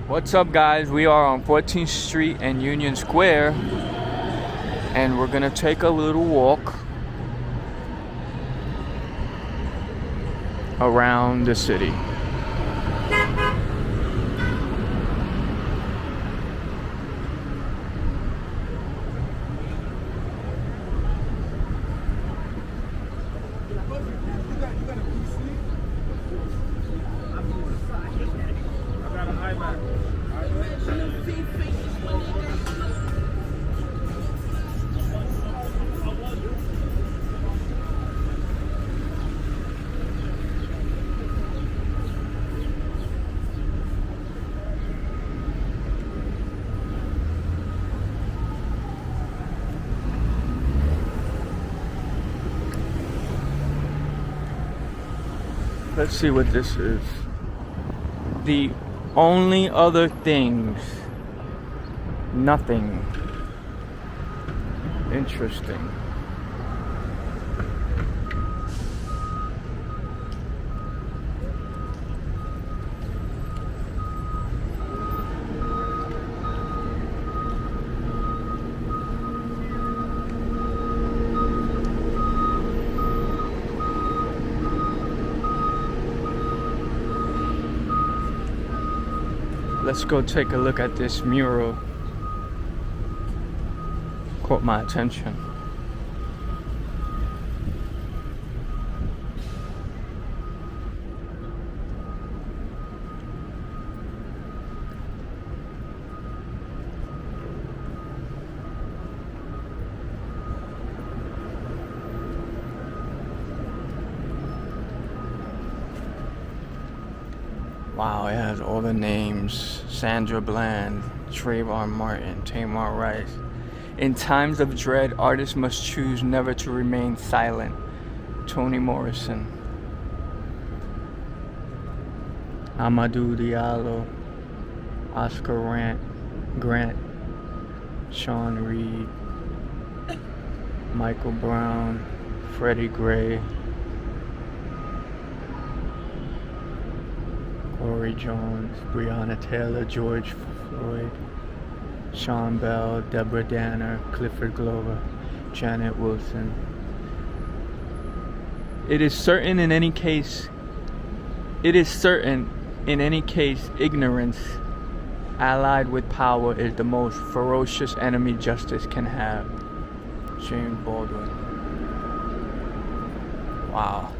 What's up, guys? We are on 14th Street and Union Square, and we're gonna take a little walk around the city. Let's see what this is. The only other things. Nothing. Interesting. Let's go take a look at this mural. Caught my attention. Wow, it has all the names. Sandra Bland, Trayvon Martin, Tamar Rice. In times of dread, artists must choose never to remain silent. Toni Morrison. Amadou Diallo, Oscar Grant, Sean Reed, Michael Brown, Freddie Gray, Corey Jones, Breonna Taylor, George Floyd, Sean Bell, Deborah Danner, Clifford Glover, Janet Wilson. It is certain in any case, ignorance allied with power is the most ferocious enemy justice can have. James Baldwin. Wow.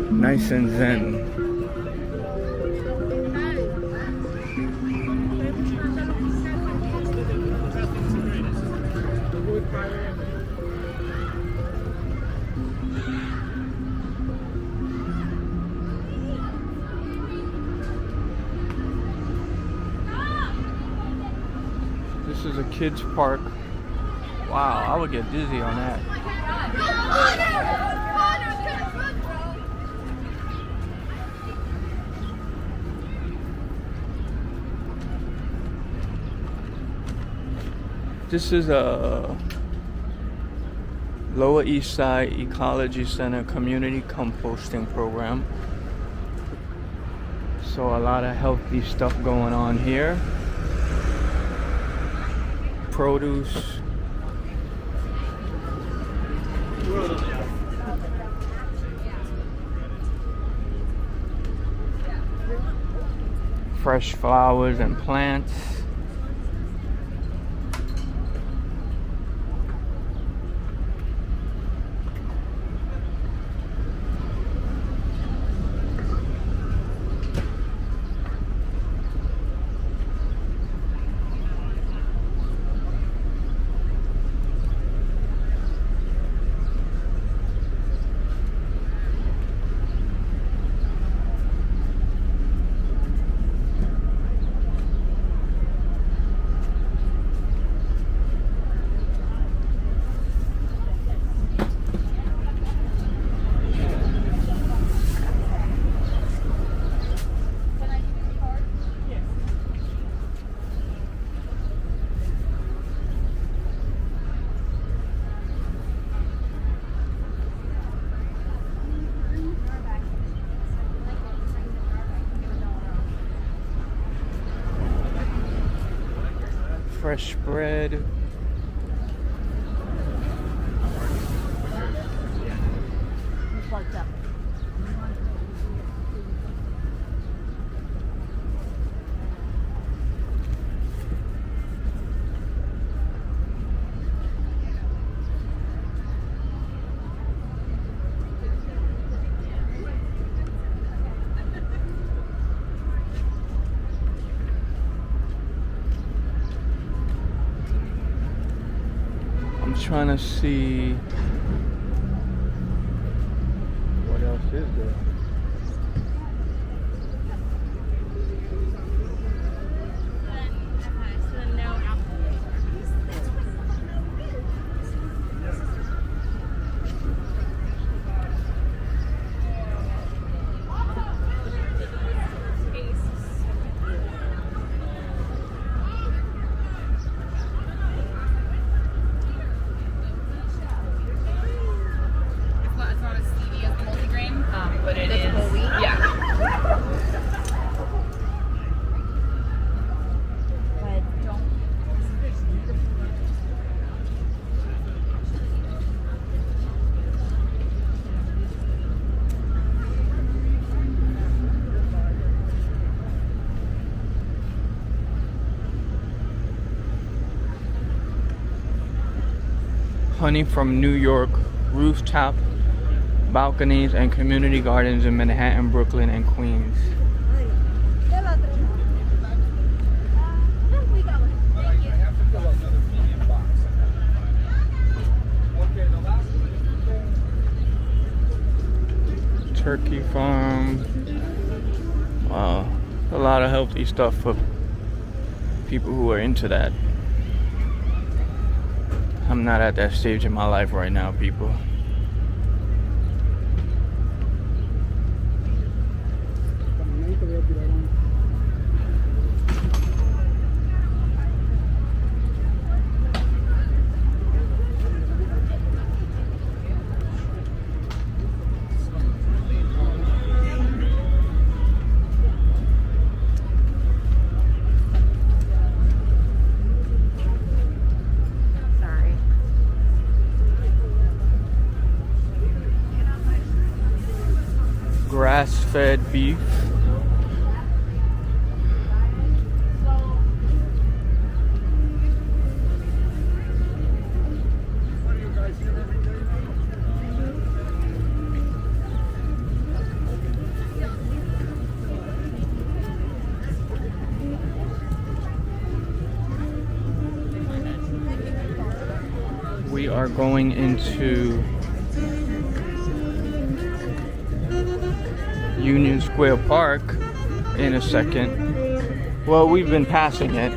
Nice and zen. This is a kids park. Wow, I would get dizzy on that. This is a Lower East Side Ecology Center community composting program. So a lot of healthy stuff going on here. Produce. Fresh flowers and plants. Fresh bread. Trying to see what else is there. Honey from New York, rooftop balconies and community gardens in Manhattan, Brooklyn, and Queens. Turkey farm. Wow, a lot of healthy stuff for people who are into that. I'm not at that stage in my life right now, people. Grass-fed beef. We are going into Union Square Park in a second. Well, we've been passing it.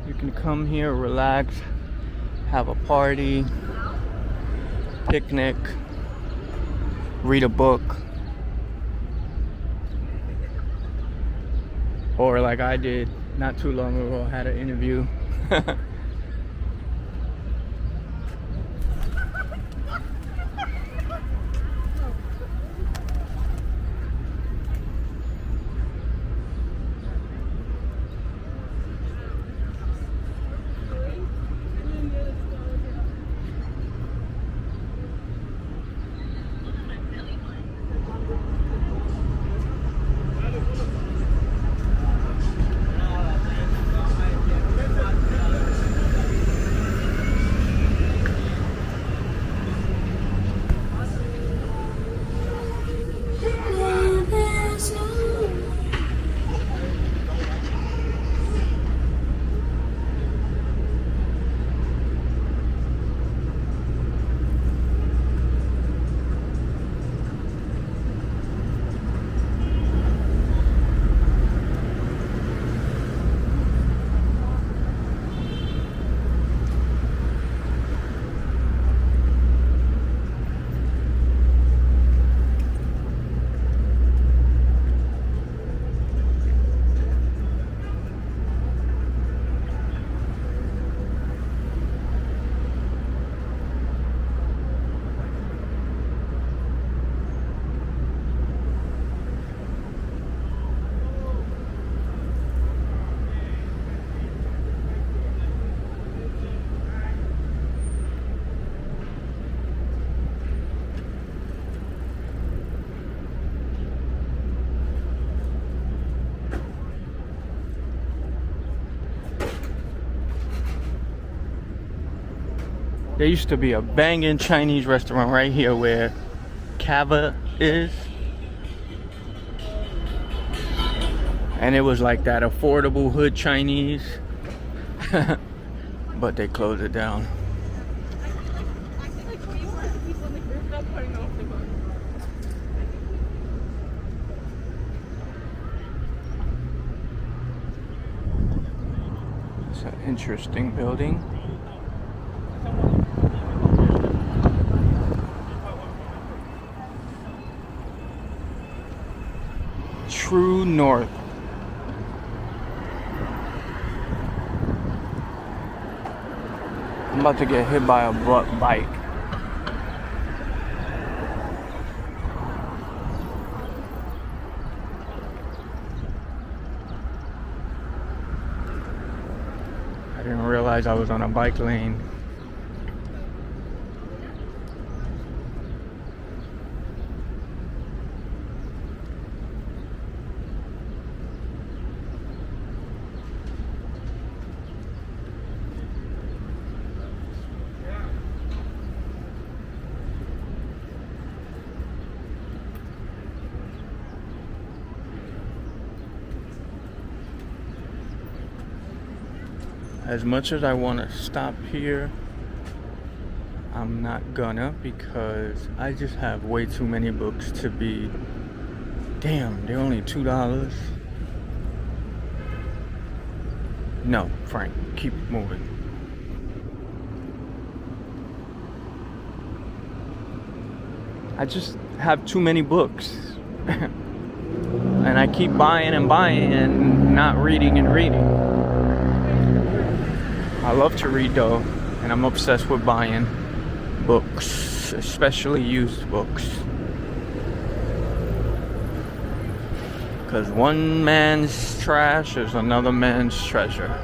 You can come here, relax, have a party, picnic, read a book, or like I did not too long ago, had an interview. There used to be a banging Chinese restaurant right here where Kava is. And it was like that affordable hood Chinese. But they closed it down. It's an interesting building. True North. I'm about to get hit by a bike. I didn't realize I was on a bike lane. As much as I want to stop here I'm not gonna, because I just have way too many books to be. Damn, they're only $2. No, Frank, keep moving. I just have too many books. And I keep buying and buying and not reading and reading. I love to read though, and I'm obsessed with buying books, especially used books. Because one man's trash is another man's treasure.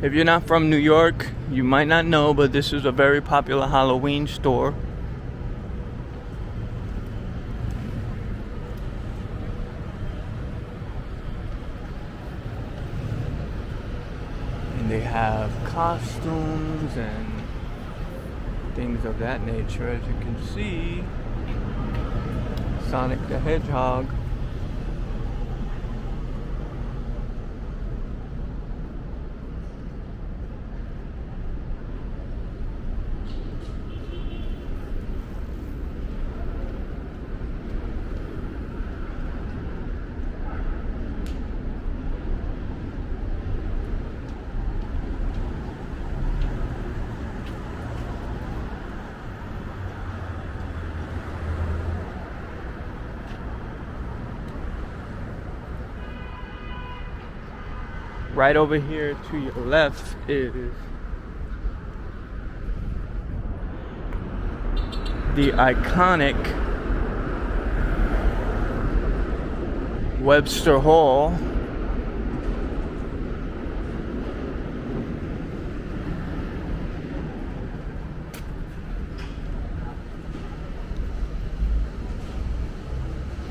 If you're not from New York, you might not know, but this is a very popular Halloween store. And they have costumes and things of that nature, as you can see. Sonic the Hedgehog. Right over here to your left is the iconic Webster Hall.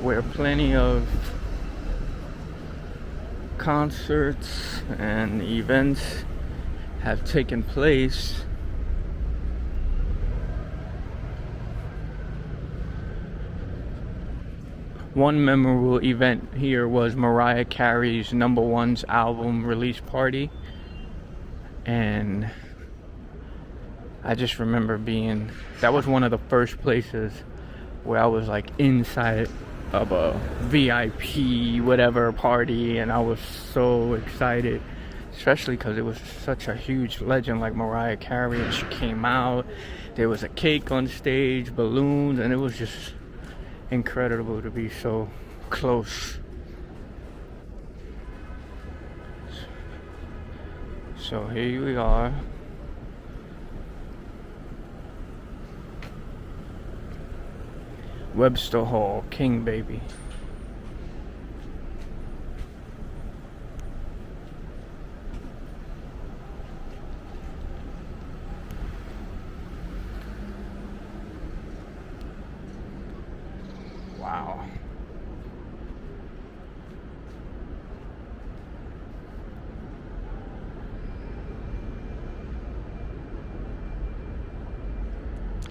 Where plenty of concerts and events have taken place. One memorable event here was Mariah Carey's #1's album release party, and I just remember that was one of the first places where I was like inside of a VIP whatever party, and I was so excited, especially because it was such a huge legend like Mariah Carey, and she came out, there was a cake on stage, balloons, and it was just incredible to be so close. So here we are. Webster Hall, King baby. Wow.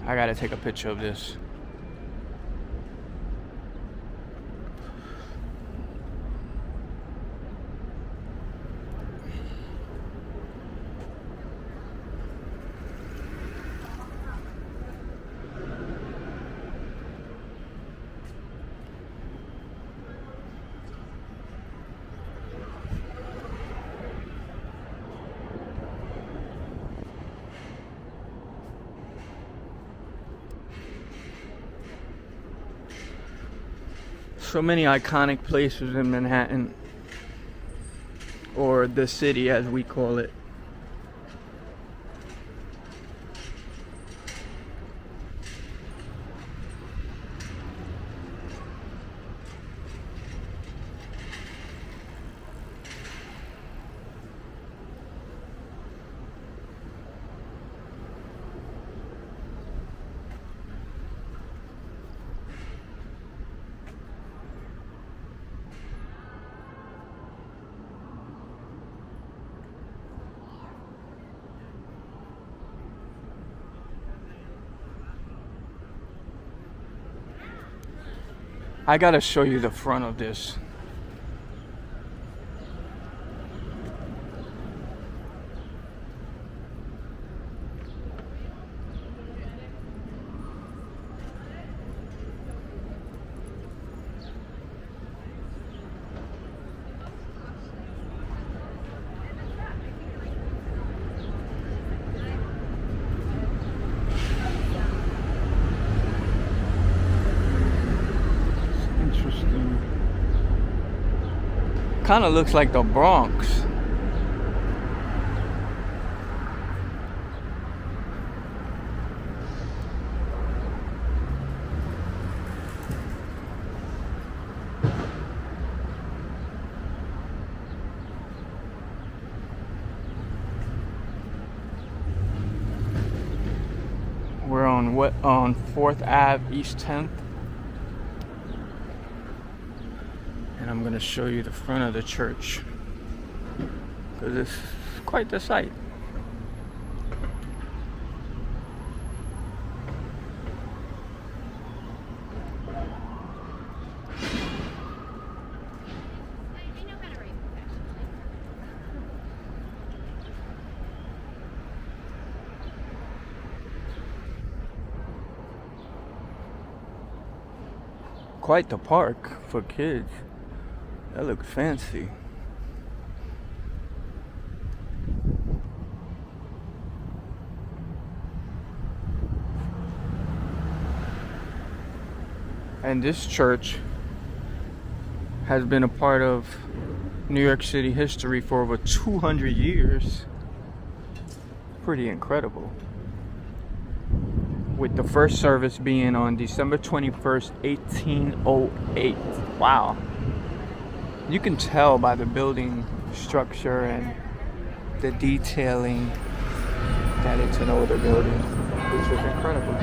I gotta take a picture of this. So many iconic places in Manhattan, or the city as we call it. I gotta show you the front of this. Kind of looks like the Bronx. We're on 4th Ave, East 10th. And I'm going to show you the front of the church, because it's quite the sight. Quite the park for kids. That looks fancy. And this church has been a part of New York City history for over 200 years. Pretty incredible. With the first service being on December 21st, 1808. Wow. You can tell by the building structure and the detailing that it's an older building, which is incredible.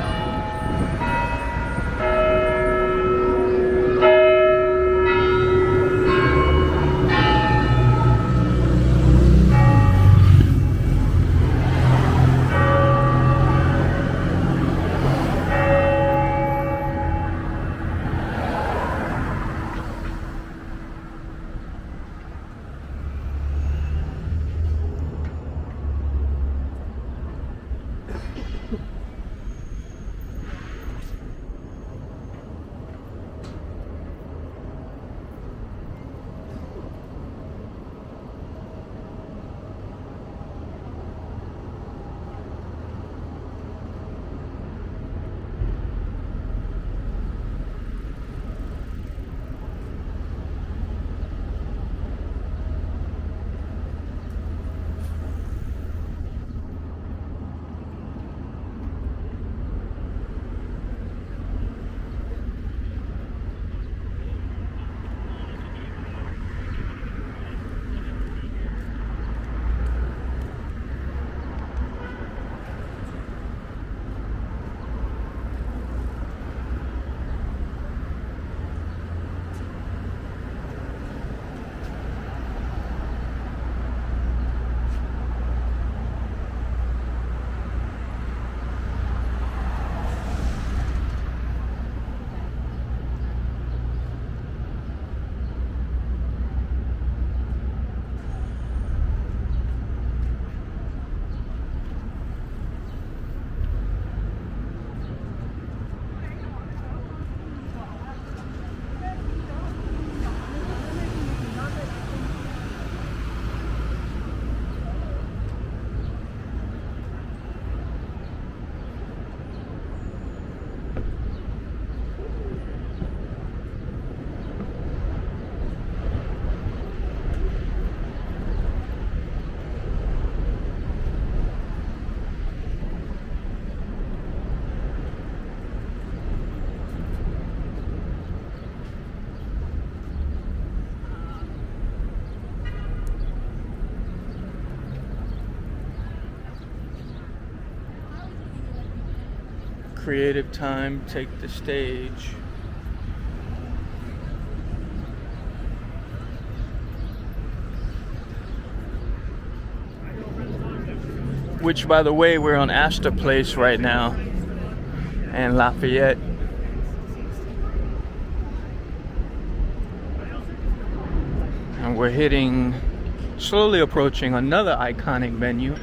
Creative time, take the stage. Which, by the way, we're on Astor Place right now and Lafayette. we're slowly approaching another iconic venue.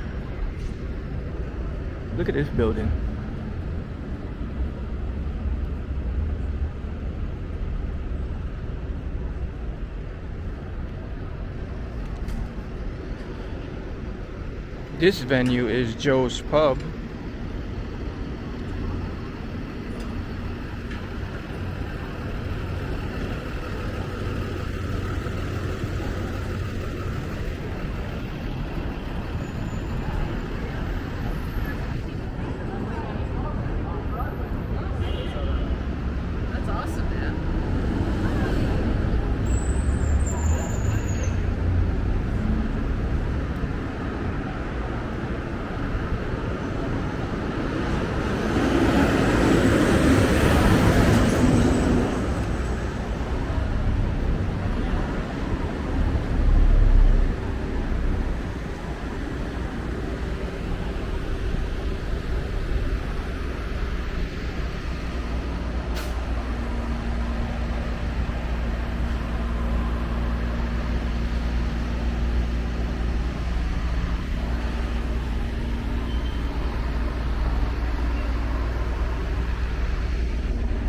Look at this building. This venue is Joe's Pub. That's awesome, man.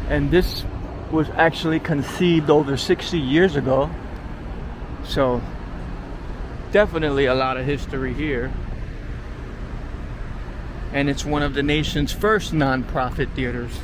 And this was actually conceived over 60 years ago. So definitely a lot of history here. And it's one of the nation's first non-profit theaters.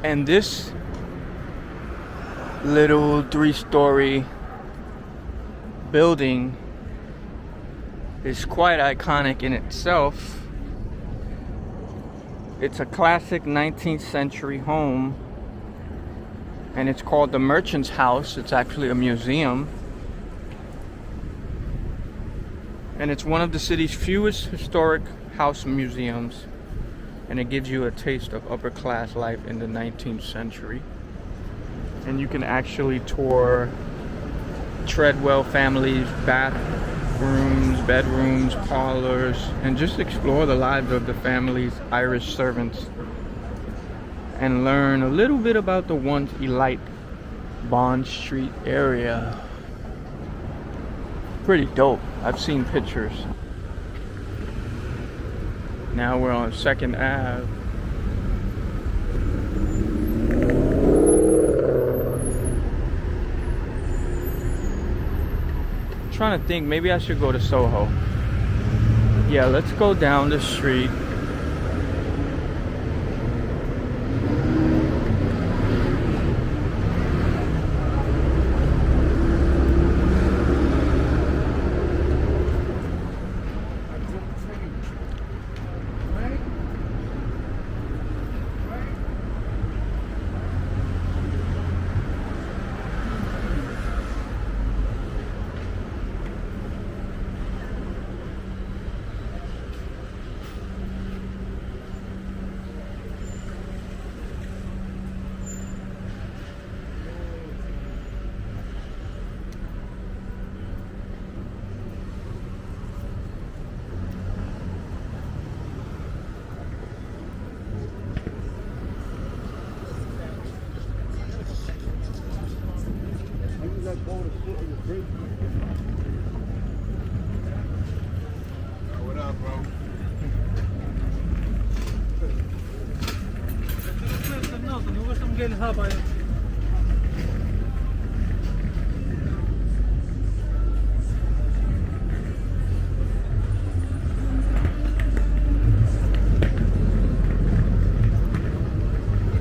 And this little 3-story building is quite iconic in itself. It's a classic 19th century home, and it's called the Merchant's House. It's actually a museum, and it's one of the city's fewest historic house museums, and it gives you a taste of upper class life in the 19th century. And you can actually tour Treadwell family's bathrooms, bedrooms, parlors, and just explore the lives of the family's Irish servants and learn a little bit about the once elite Bond Street area. Pretty dope. I've seen pictures. Now we're on 2nd Ave. Trying to think, maybe I should go to Soho. Yeah, let's go down the street. What up, bro?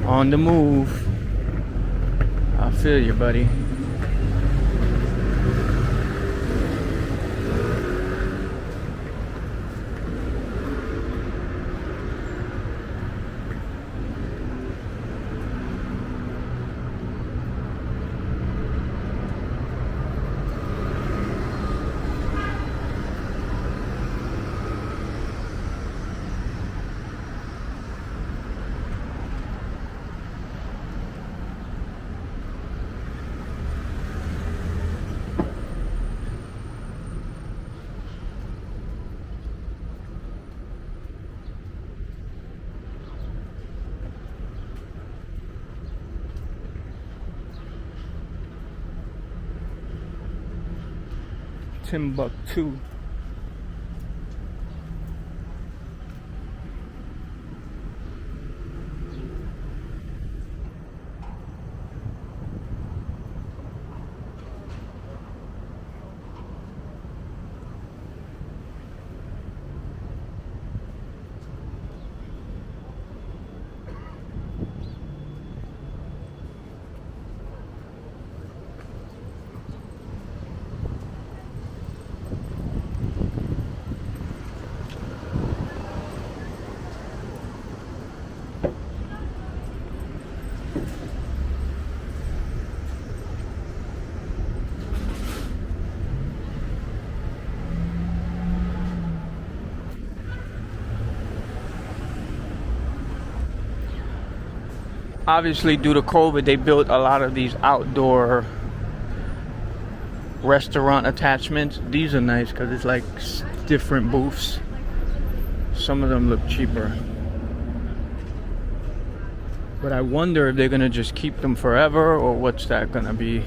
On the move. I feel you, buddy. Timbuktu. Obviously, due to COVID, they built a lot of these outdoor restaurant attachments. These are nice because it's like different booths. Some of them look cheaper. But I wonder if they're gonna just keep them forever or what's that gonna be.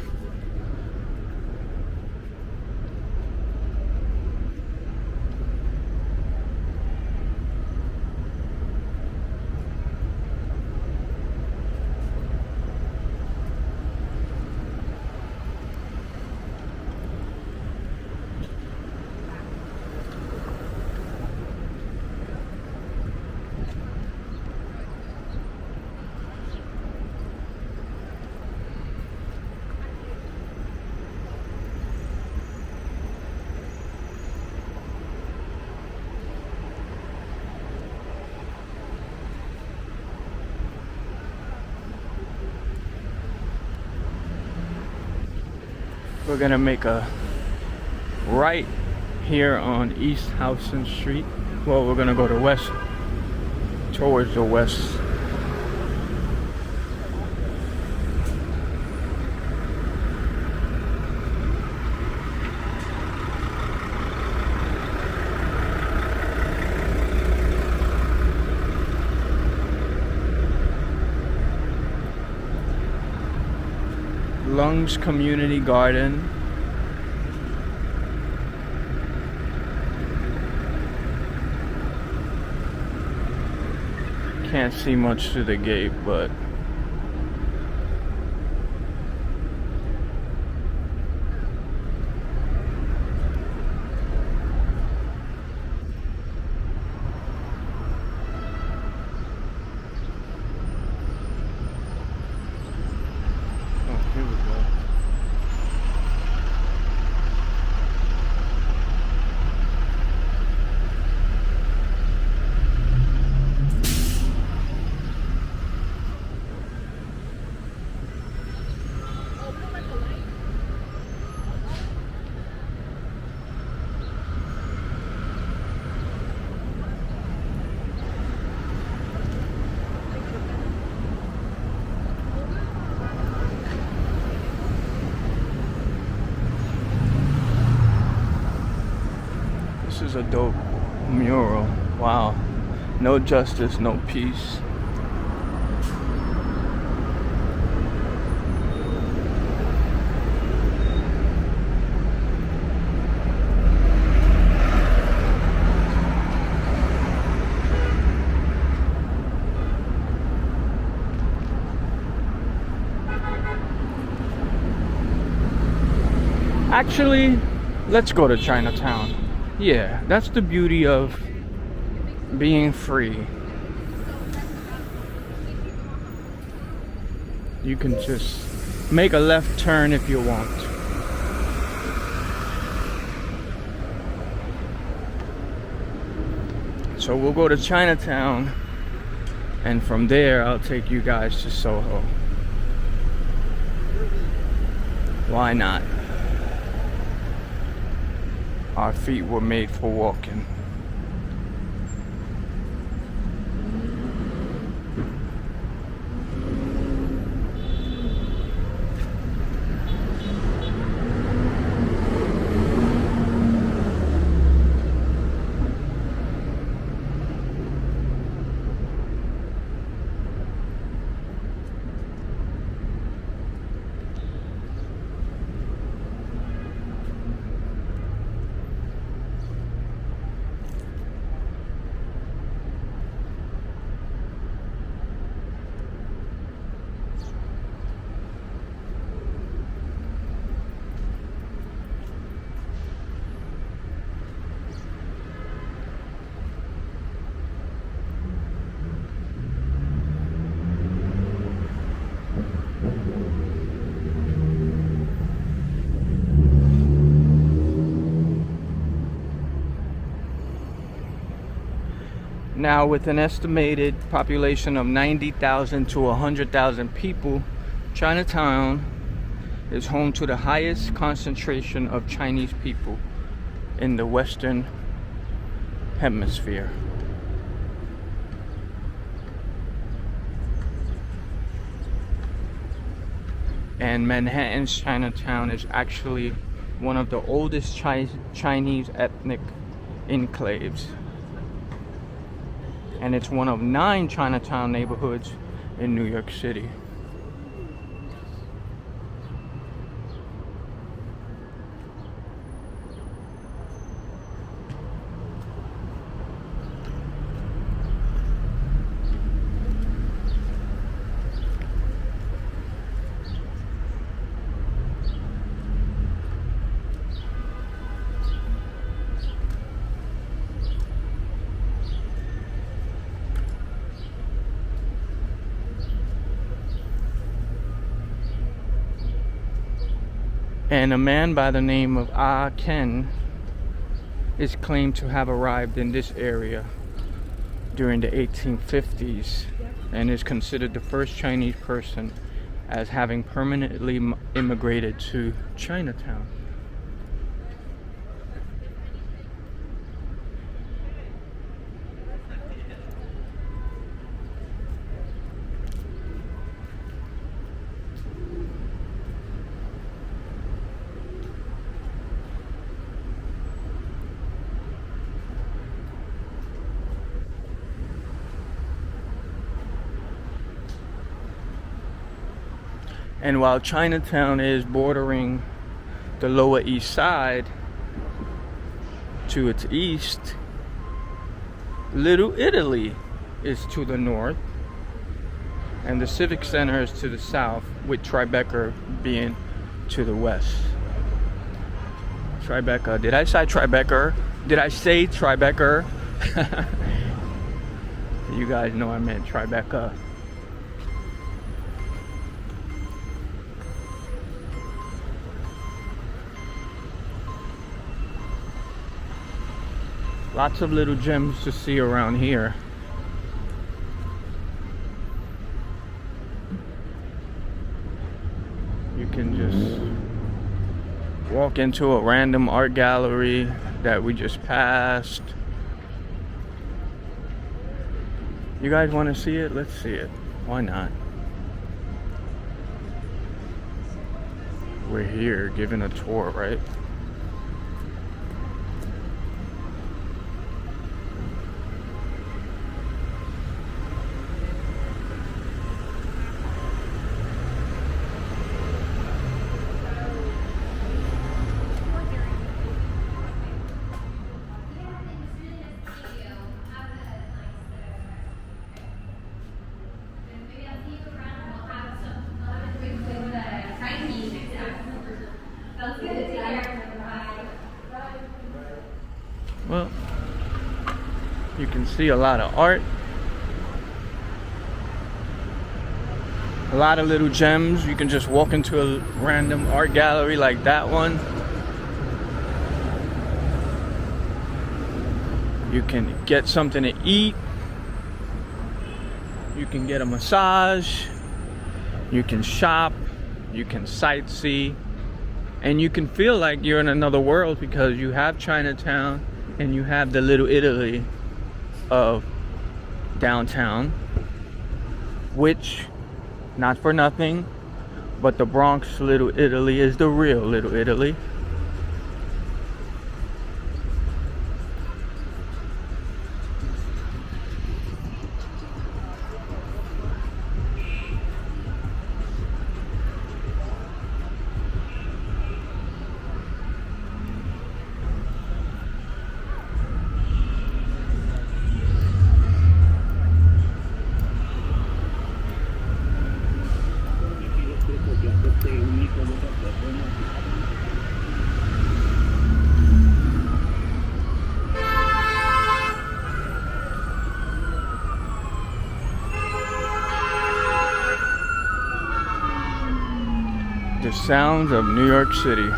We're gonna make a right here on East Houston Street. Well, we're gonna go to west, towards the west. Lungs Community Garden. Can't see much through the gate, but oh, here we go. This is a dope mural. Wow. No justice, no peace. Actually, let's go to Chinatown. Yeah, that's the beauty of being free. You can just make a left turn if you want. So we'll go to Chinatown, and from there I'll take you guys to Soho. Why not? Our feet were made for walking. Now, with an estimated population of 90,000 to 100,000 people, Chinatown is home to the highest concentration of Chinese people in the Western Hemisphere. And Manhattan's Chinatown is actually one of the oldest Chinese ethnic enclaves. And it's one of 9 Chinatown neighborhoods in New York City. And a man by the name of Ah Ken is claimed to have arrived in this area during the 1850s and is considered the first Chinese person as having permanently immigrated to Chinatown. And while Chinatown is bordering the Lower East Side, to its east, Little Italy is to the north, and the Civic Center is to the south, with Tribeca being to the west. Tribeca. Did I say Tribeca? Did I say Tribeca? You guys know I meant Tribeca. Lots of little gems to see around here. You can just walk into a random art gallery that we just passed. You guys want to see it? Let's see it. Why not? We're here giving a tour, right? Well, you can see a lot of art, a lot of little gems. You can just walk into a random art gallery like that one. You can get something to eat. You can get a massage. You can shop. You can sightsee. And you can feel like you're in another world because you have Chinatown and you have the Little Italy of downtown, which, not for nothing, but the Bronx Little Italy is the real Little Italy. The sounds of New York City.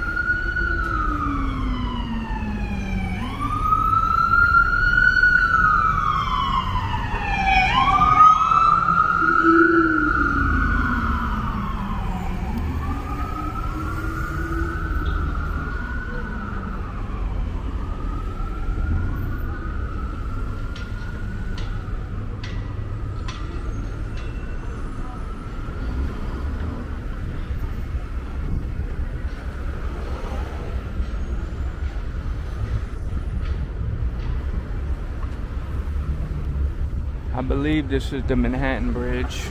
I believe this is the Manhattan Bridge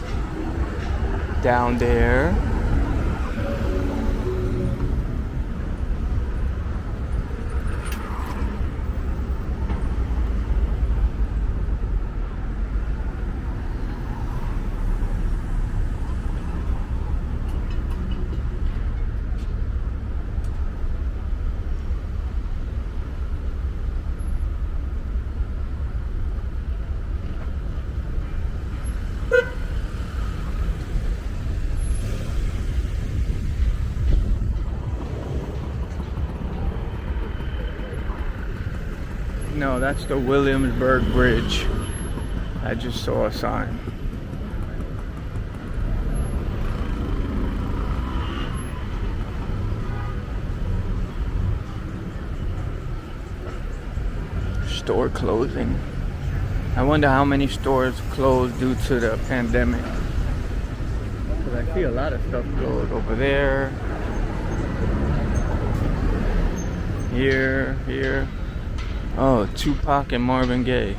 down there. No, that's the Williamsburg Bridge. I just saw a sign. Store closing. I wonder how many stores closed due to the pandemic. Because I see a lot of stuff closed over there. Here. Oh, Tupac and Marvin Gaye.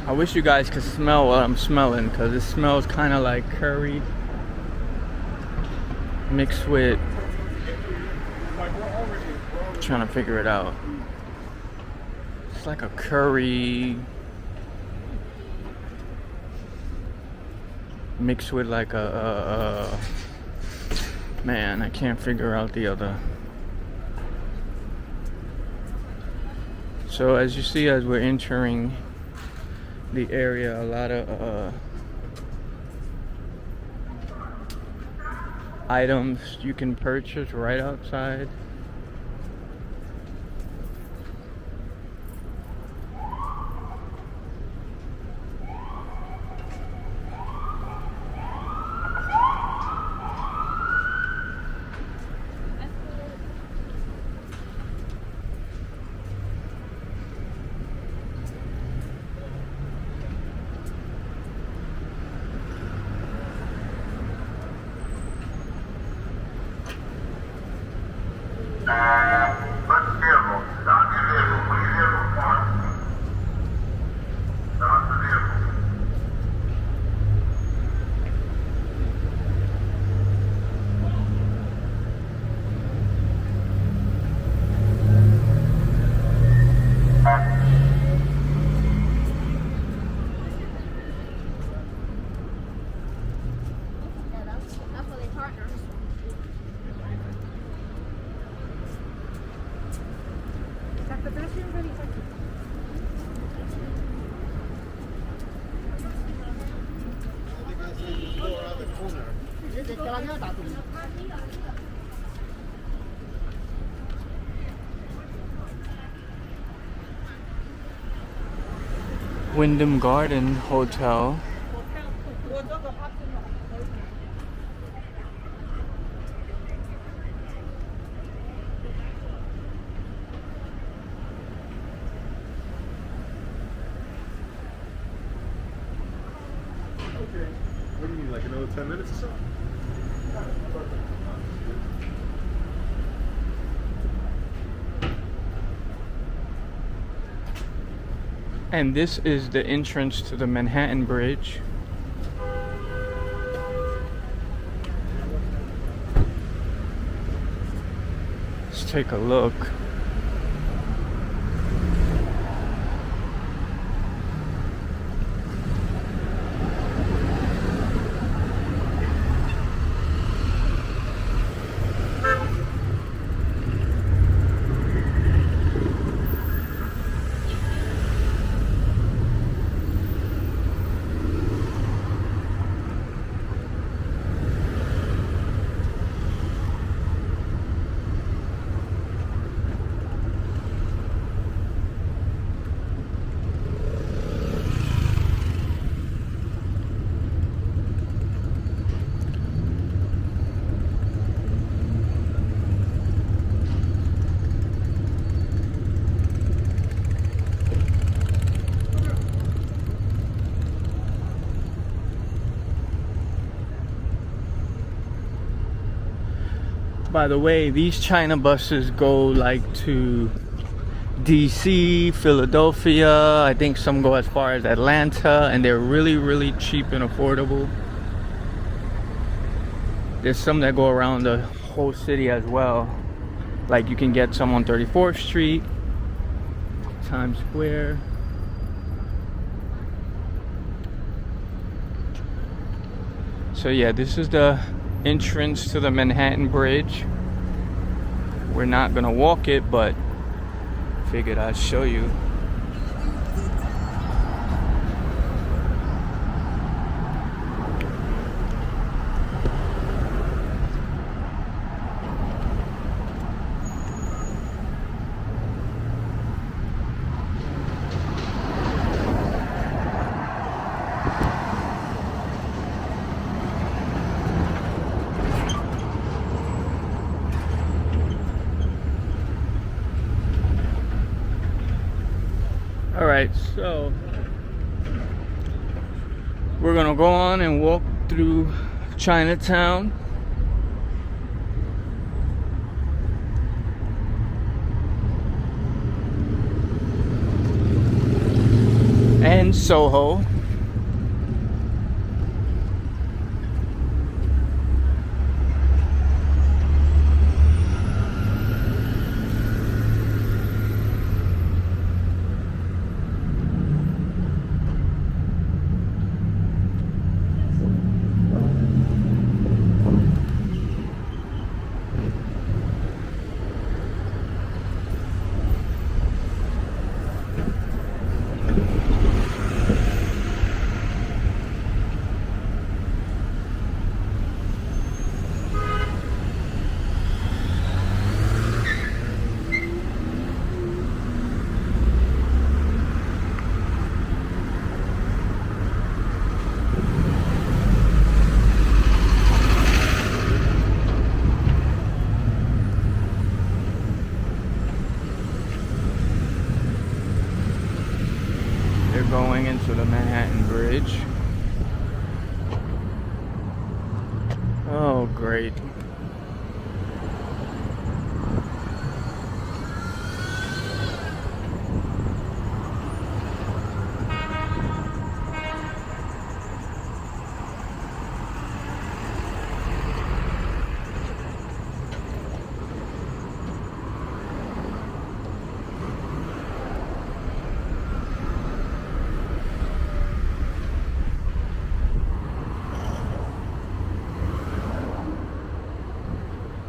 I wish you guys could smell what I'm smelling, because it smells kind of like curry mixed with, I'm trying to figure it out. It's like a curry mixed with like a man, I can't figure out the other. So as you see, as we're entering the area, a lot of items you can purchase right outside. Wyndham Garden Hotel. Okay. What do you mean, like another 10 minutes or so? And this is the entrance to the Manhattan Bridge. Let's take a look. By the way, these China buses go like to DC, Philadelphia, I think some go as far as Atlanta, and they're really, really cheap and affordable. There's some that go around the whole city as well. Like you can get some on 34th Street, Times Square. So yeah, this is the entrance to the Manhattan Bridge. We're not gonna walk it, but figured I'd show you. Alright, so we're gonna go on and walk through Chinatown. And in Soho. Going into the Manhattan Bridge. Oh, great.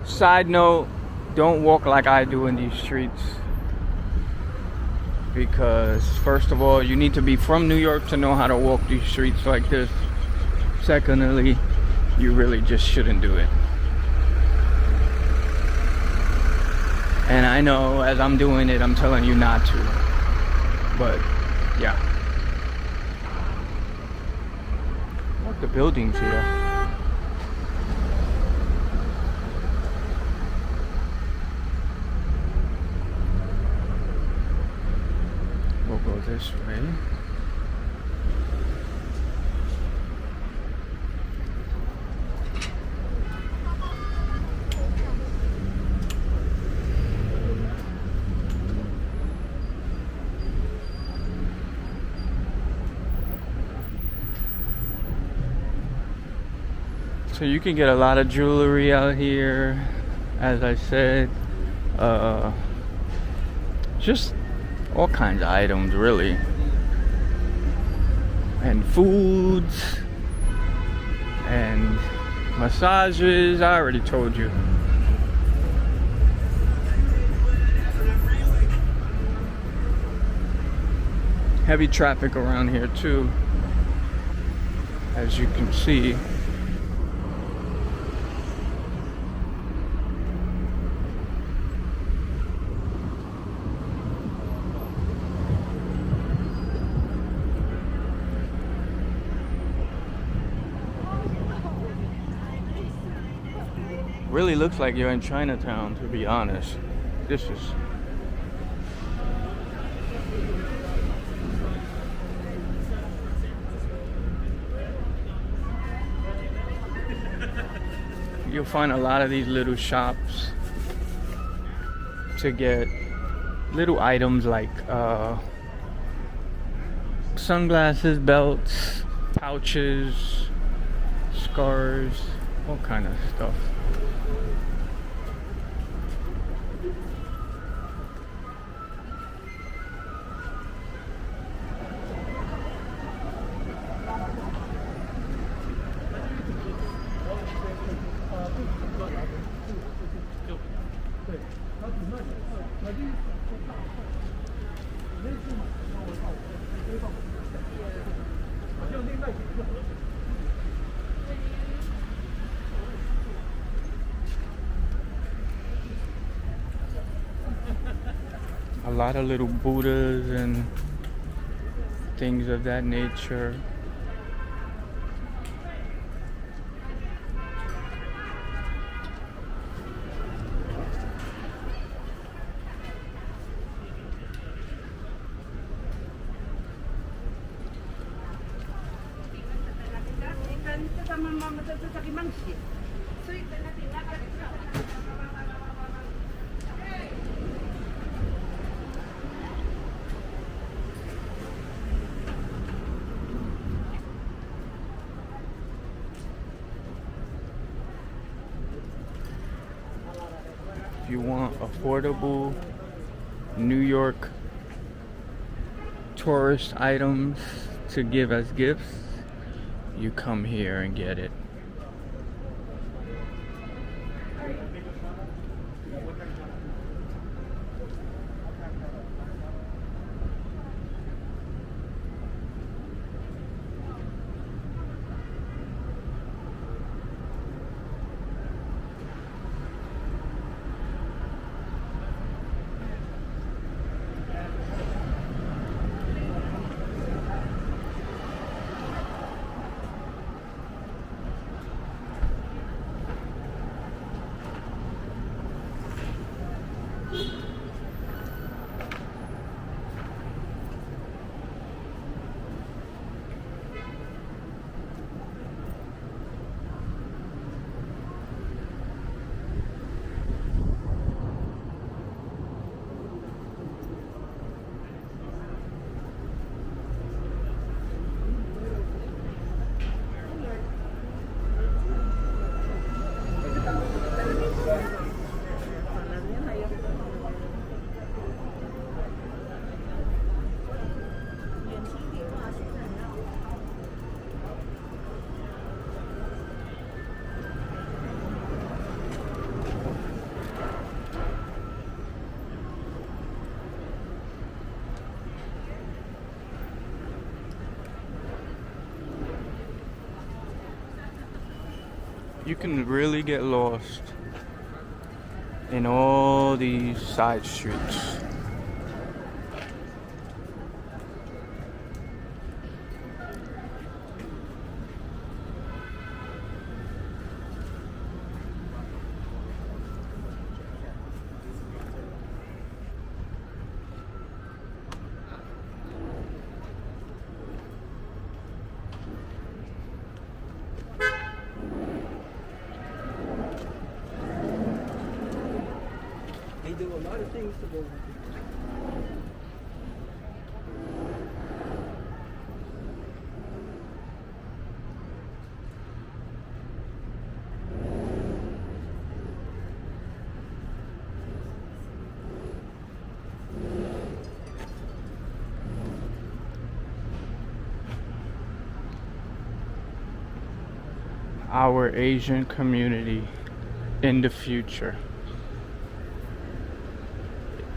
Side note, don't walk like I do in these streets, because first of all, you need to be from New York to know how to walk these streets like this. Secondly, you really just shouldn't do it. And I know as I'm doing it, I'm telling you not to, but yeah. Look, the buildings here. Go this way. So you can get a lot of jewelry out here, as I said. Just all kinds of items, really, and foods and massages. I already told you. Heavy traffic around here too, as you can see. Really looks like you're in Chinatown, to be honest. This is you'll find a lot of these little shops to get little items like sunglasses, belts, pouches, scarves, all kind of stuff. A lot of little Buddhas and things of that nature. you want affordable New York tourist items to give as gifts, you come here and get it. You can really get lost in all these side streets. They do a lot of things to go. Our Asian community in the future.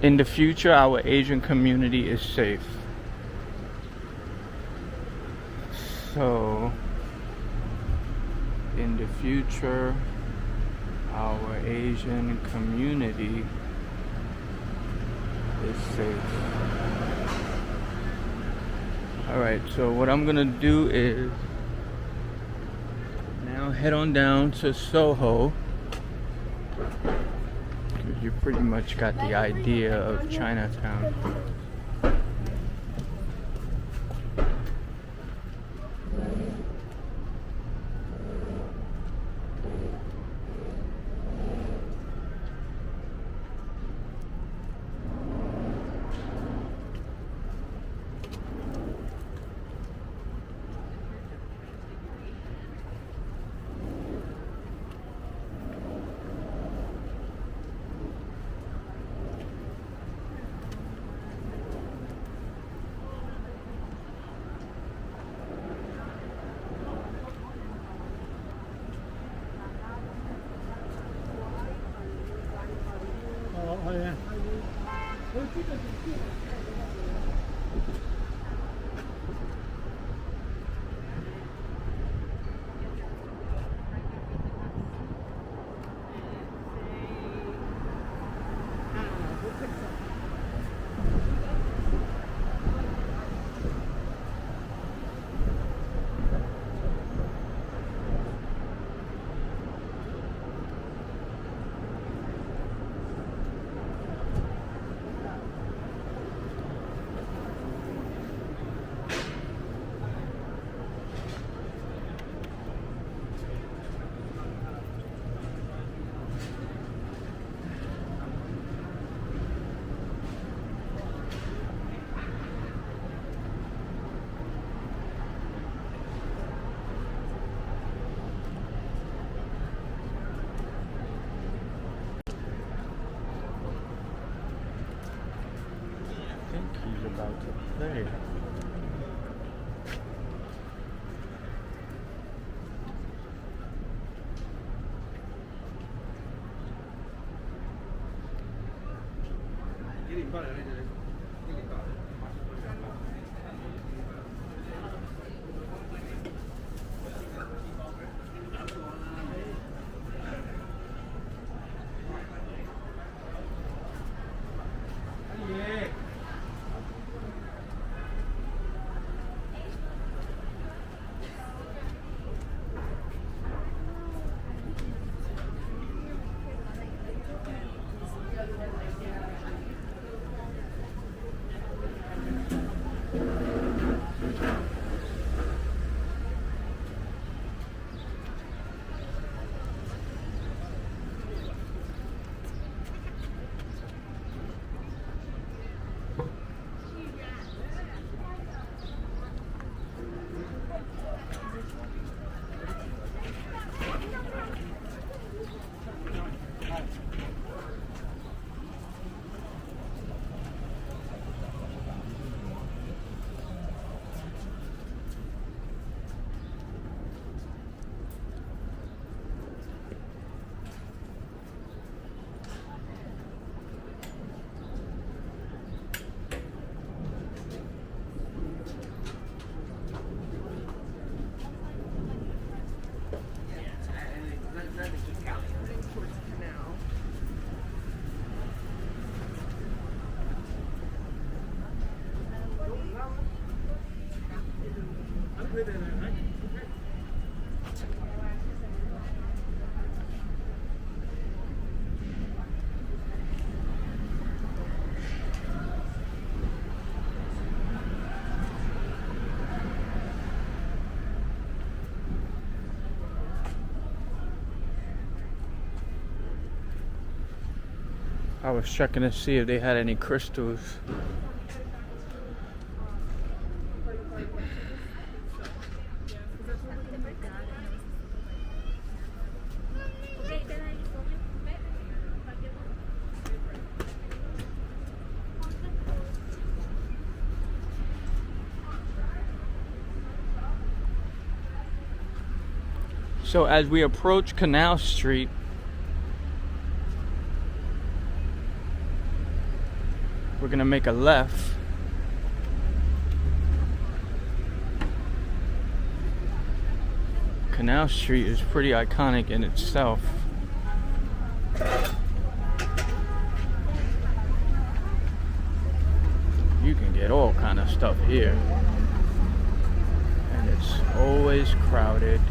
In the future, our Asian community is safe. So, in the future, our Asian community is safe. Alright, so what I'm gonna do is now head on down to Soho. You pretty much got the idea of Chinatown. think he's about to play. I was checking to see if they had any crystals. So as we approach Canal Street, we're gonna make a left. Canal Street is pretty iconic in itself. You can get all kind of stuff here. And it's always crowded.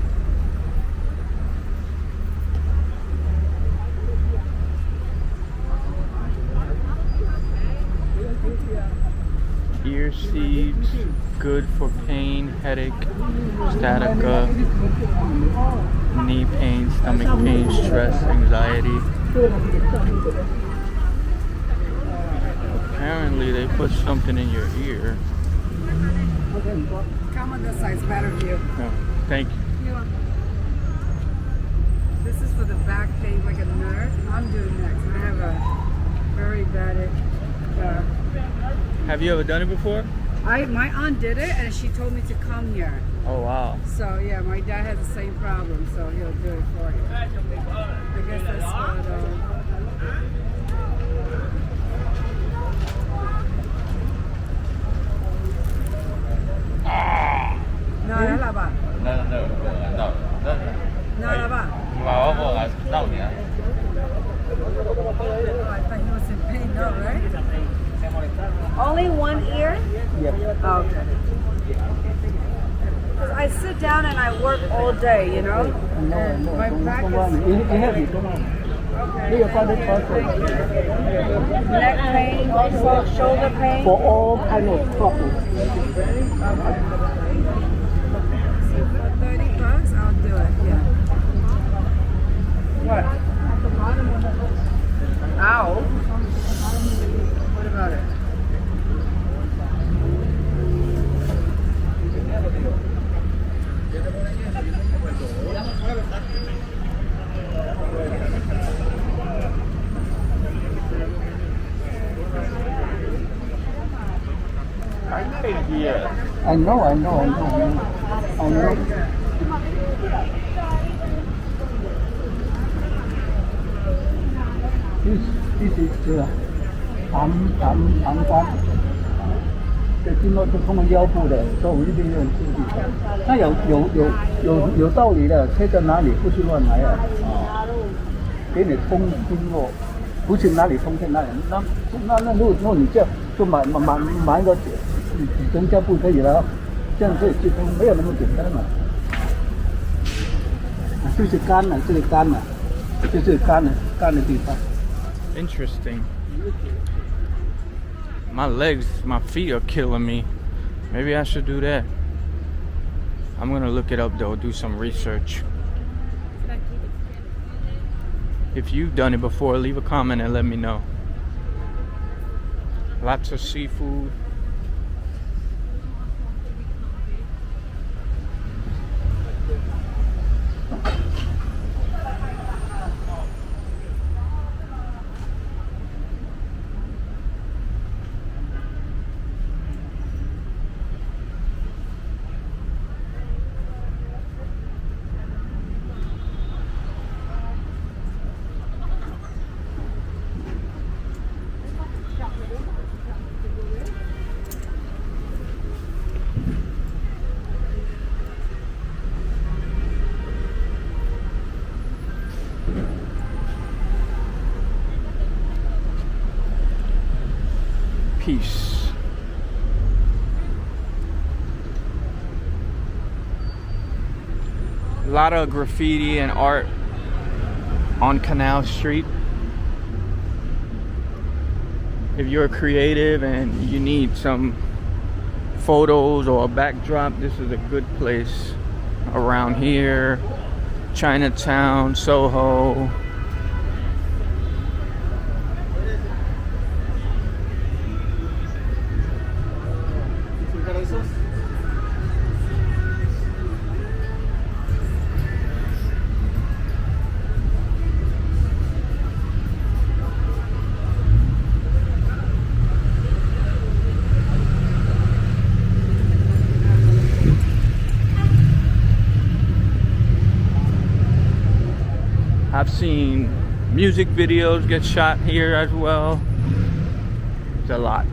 Ear seeds, good for pain, headache, sciatica, knee pain, stomach pain, stress, anxiety. Apparently they put something in your ear. Come on this side, it's better view. Oh, thank you. This is for the back pain like a nerve. I'm doing next. I have a very bad Have you ever done it before? my aunt did it and she told me to come here. Oh wow. So yeah, my dad has the same problem, so he'll do it for you. I guess that's what No, là bà. No, là bà. I thought he was in pain, no, right? Only one ear? Yep. Oh, okay. 'Cause I sit down and I work all day, you know? And my back is... Okay. Neck pain, also shoulder pain? For all kind of problems. So for $30, I'll do it, yeah. What? Ow. What about it? I came here. I know. This is 膀胱，这经络是通过腰部的，所以我一定用注意。那有道理的，贴在哪里不是乱来啊？给你通经络，不是哪里通在哪里。那如果你这样就买一个指针胶布可以了，这样可以去通，没有那么简单嘛。就是肝了，这个肝了，就是肝的地方。Interesting. My feet are killing me. Maybe I should do that. I'm gonna look it up though, do some research. If you've done it before, leave a comment and let me know. Lots of seafood. Peace. A lot of graffiti and art on Canal Street. If you're creative and you need some photos or a backdrop, this is a good place around here. Chinatown, Soho. I've seen music videos get shot here as well. It's a lot.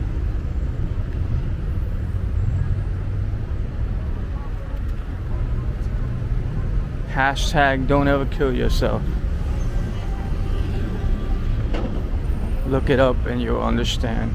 Hashtag don't ever kill yourself. Look it up and you'll understand.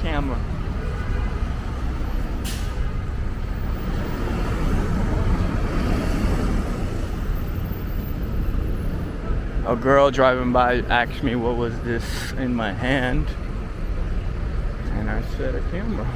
Camera. A girl driving by asked me what was this in my hand, and I said a camera.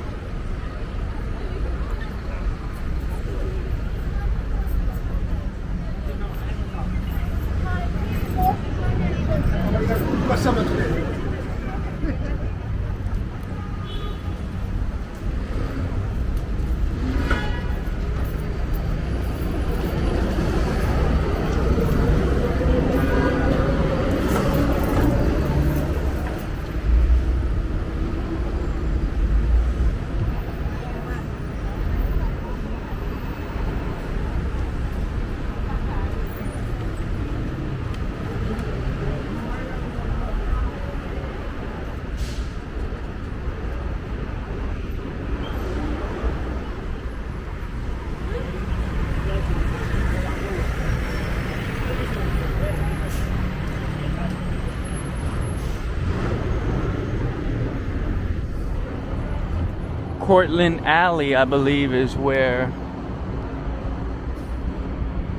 Cortlandt Alley, I believe, is where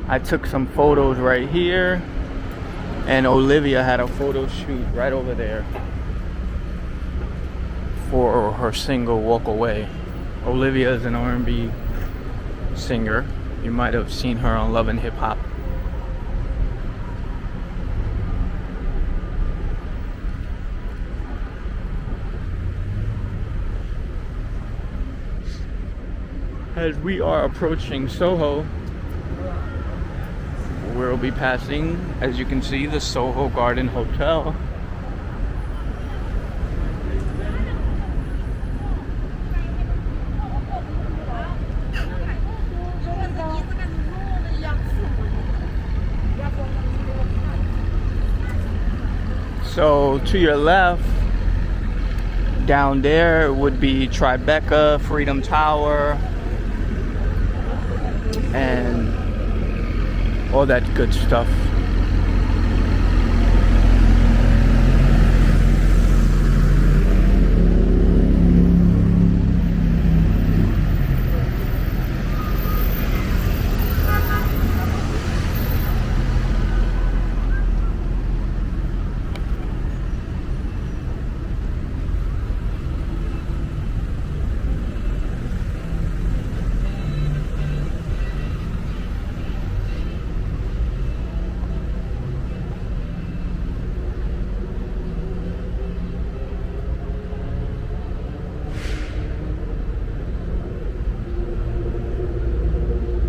I took some photos right here, and Olivia had a photo shoot right over there for her single Walk Away. Olivia is an R&B singer. You might have seen her on Love and Hip Hop. As we are approaching Soho, we'll be passing, as you can see, the Soho Garden Hotel. So to your left, down there would be Tribeca, Freedom Tower, and all that good stuff.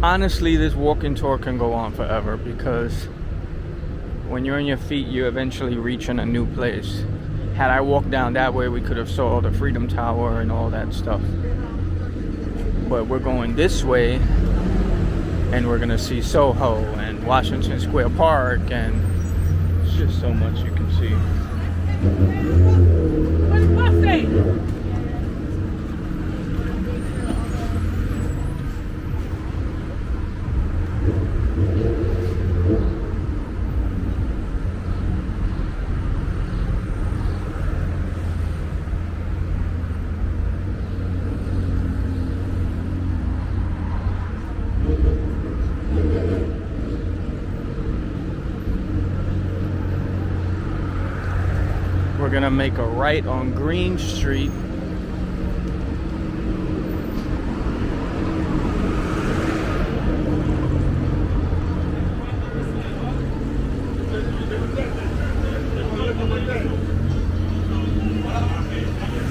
Honestly, this walking tour can go on forever because when you're on your feet, you eventually reach in a new place. Had I walked down that way, we could have saw the Freedom Tower and all that stuff. But we're going this way, and we're gonna see Soho and Washington Square Park, and it's just so much you can see. We're gonna make a right on Green Street.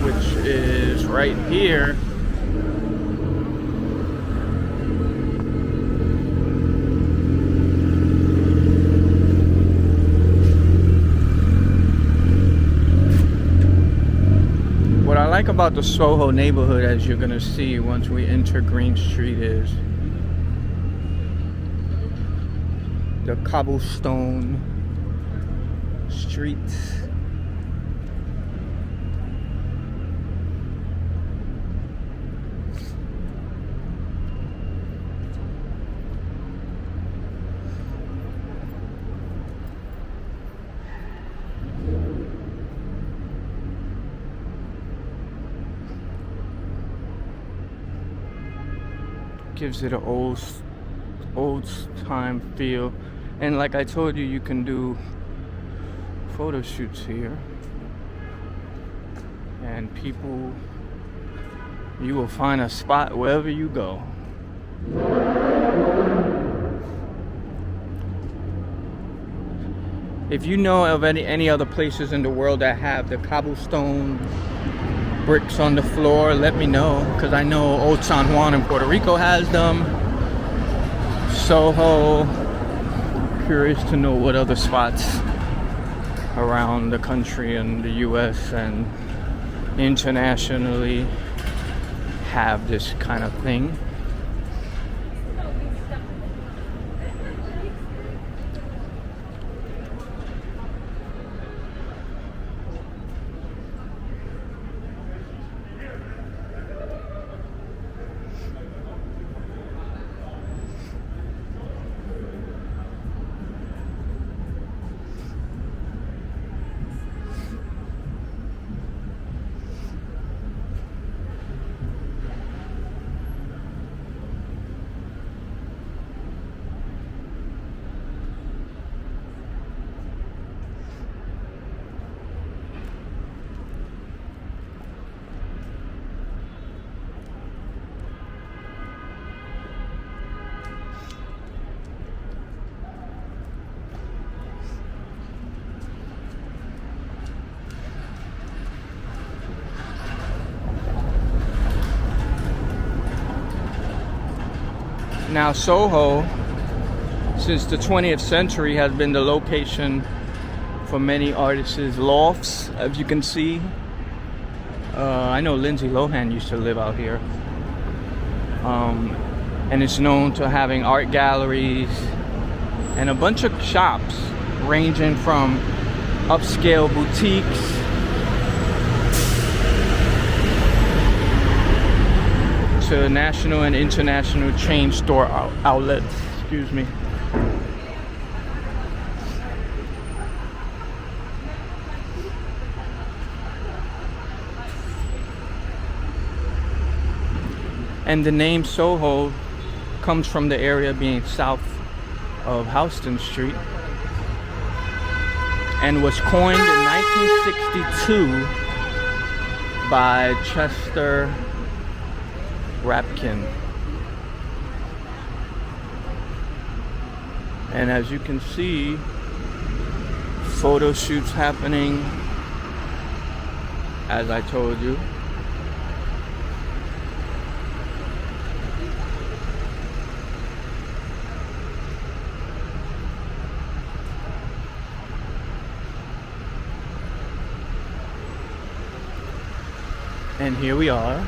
Which is right here. What I like about the Soho neighborhood, as you're gonna see once we enter Green Street, is the cobblestone streets. Gives it an old time feel, and like I told you, you can do photo shoots here, and people, you will find a spot wherever you go. If you know of any other places in the world that have the cobblestone bricks on the floor, let me know, because I know Old San Juan in Puerto Rico has them. Soho, curious to know what other spots around the country and the US and internationally have this kind of thing. Now Soho, since the 20th century, has been the location for many artists' lofts, as you can see. I know Lindsay Lohan used to live out here. And it's known to having art galleries and a bunch of shops ranging from upscale boutiques to national and international chain store outlets. Excuse me. And the name Soho comes from the area being south of Houston Street and was coined in 1962 by Chester Rapkin. And as you can see, photo shoots happening, as I told you. And here we are.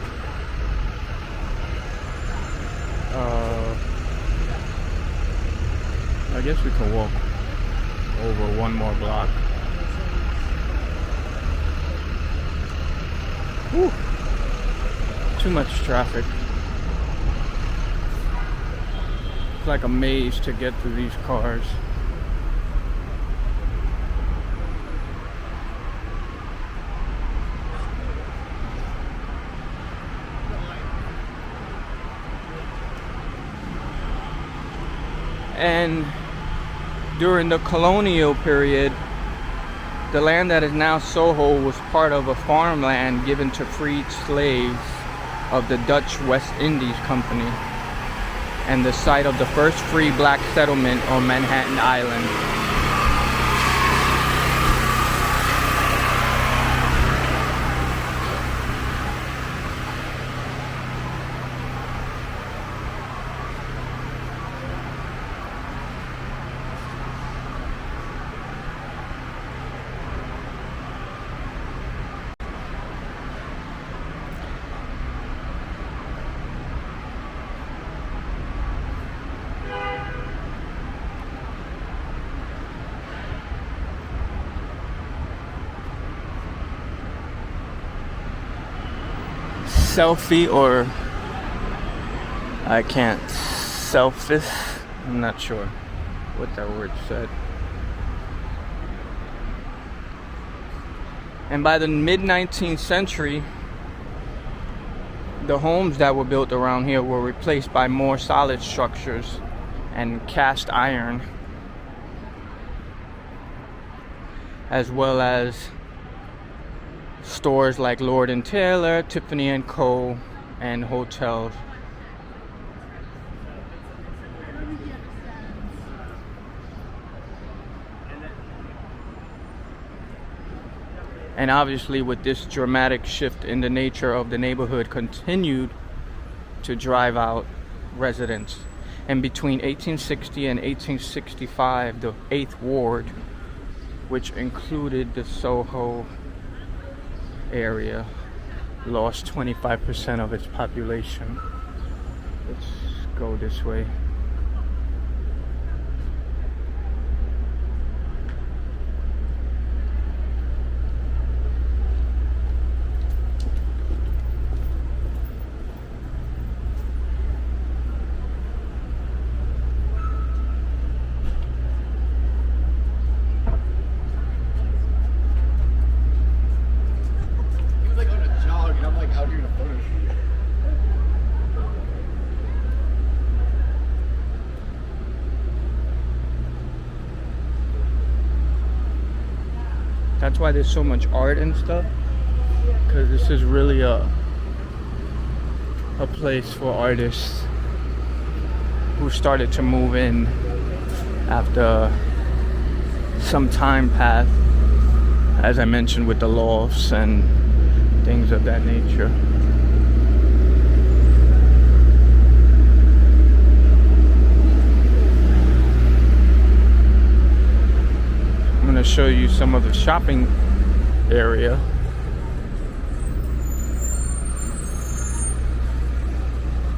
I guess we can walk over one more block. Whew. Too much traffic. It's like a maze to get through these cars. And during the colonial period, the land that is now Soho was part of a farmland given to freed slaves of the Dutch West Indies Company and the site of the first free black settlement on Manhattan Island. Selfie, or I can't selfish, I'm not sure what that word said. And by the mid-19th century, the homes that were built around here were replaced by more solid structures and cast iron, as well as stores like Lord & Taylor, Tiffany & Co., and hotels. And obviously, with this dramatic shift in the nature of the neighborhood, continued to drive out residents. And between 1860 and 1865, the 8th Ward, which included the Soho area, lost 25% of its population. Let's go this way. That's why there's so much art and stuff, because this is really a place for artists who started to move in after some time passed, as I mentioned, with the lofts and things of that nature. show you some of the shopping area.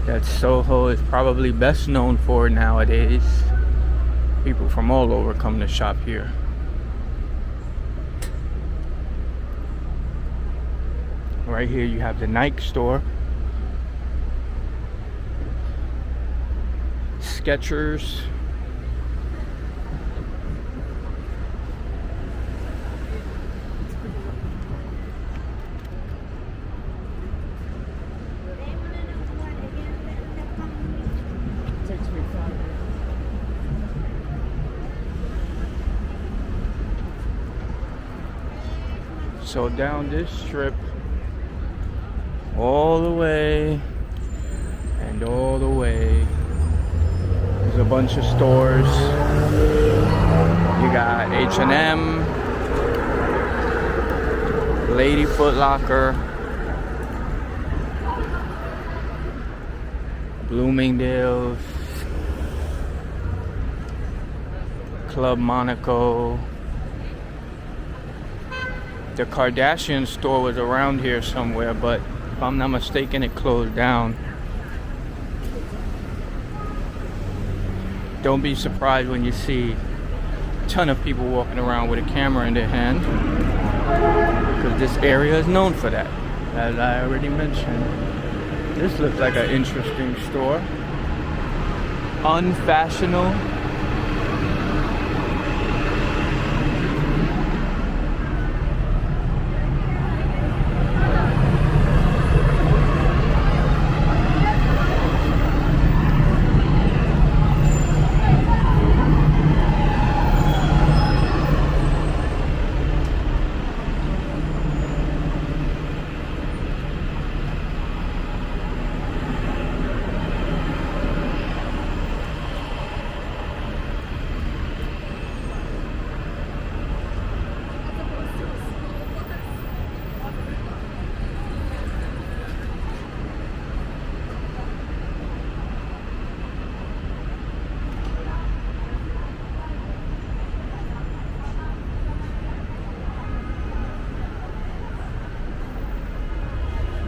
That Soho is probably best known for nowadays. People from all over come to shop here. Right here you have the Nike store, Skechers, so down this strip all the way and all the way, there's a bunch of stores. You got H&M, Lady Foot Locker, Bloomingdale's, Club Monaco. The Kardashian store was around here somewhere, but if I'm not mistaken, it closed down. Don't be surprised when you see a ton of people walking around with a camera in their hand, because this area is known for that, as I already mentioned. This looks like an interesting store. Unfashionable.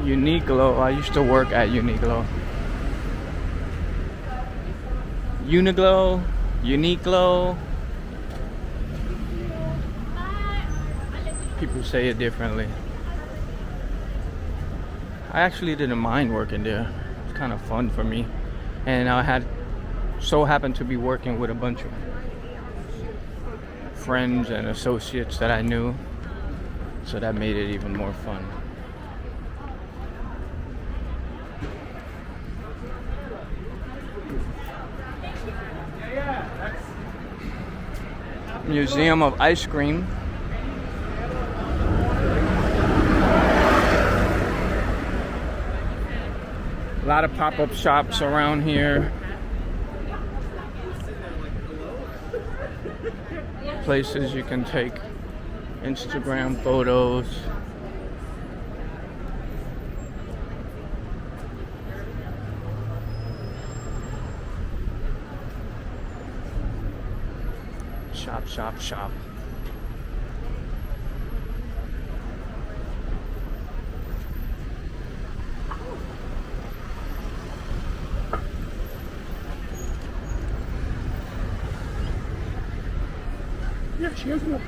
Uniqlo. I used to work at Uniqlo. Uniqlo. People say it differently. I actually didn't mind working there. It's kind of fun for me. And I had so happened to be working with a bunch of friends and associates that I knew. So that made it even more fun. Museum of Ice Cream. A lot of pop-up shops around here. Places you can take Instagram photos. Shop. Yeah, she has one.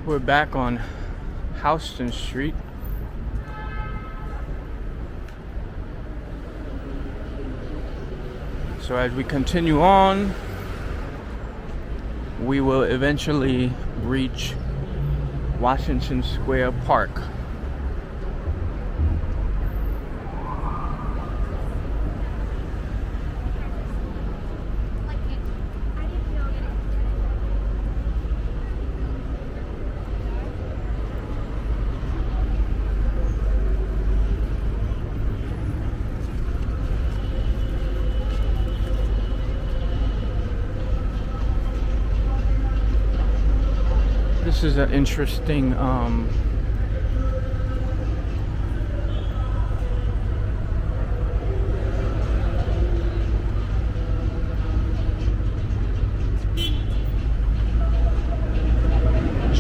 We're back on Houston Street. So as we continue on, we will eventually reach Washington Square Park. This is an interesting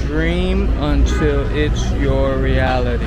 dream until it's your reality.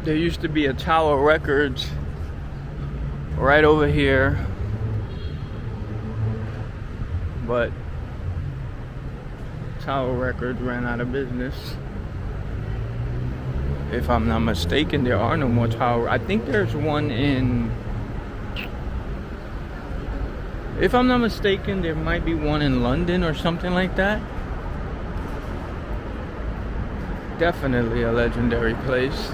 There used to be a Tower Records right over here, but Tower Records ran out of business. If I'm not mistaken, there are no more Tower. I think there's one in, if I'm not mistaken, there might be one in London or something like that. Definitely a legendary place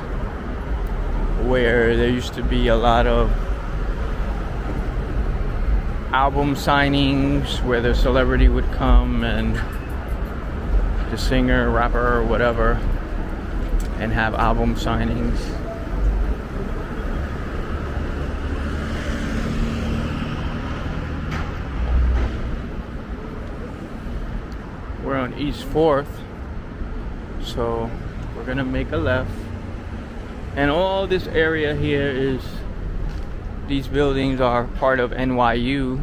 where there used to be a lot of album signings where the celebrity would come and the singer, rapper, or whatever, and have album signings. We're on East 4th, so we're gonna make a left. And all this area here is, these buildings are part of NYU.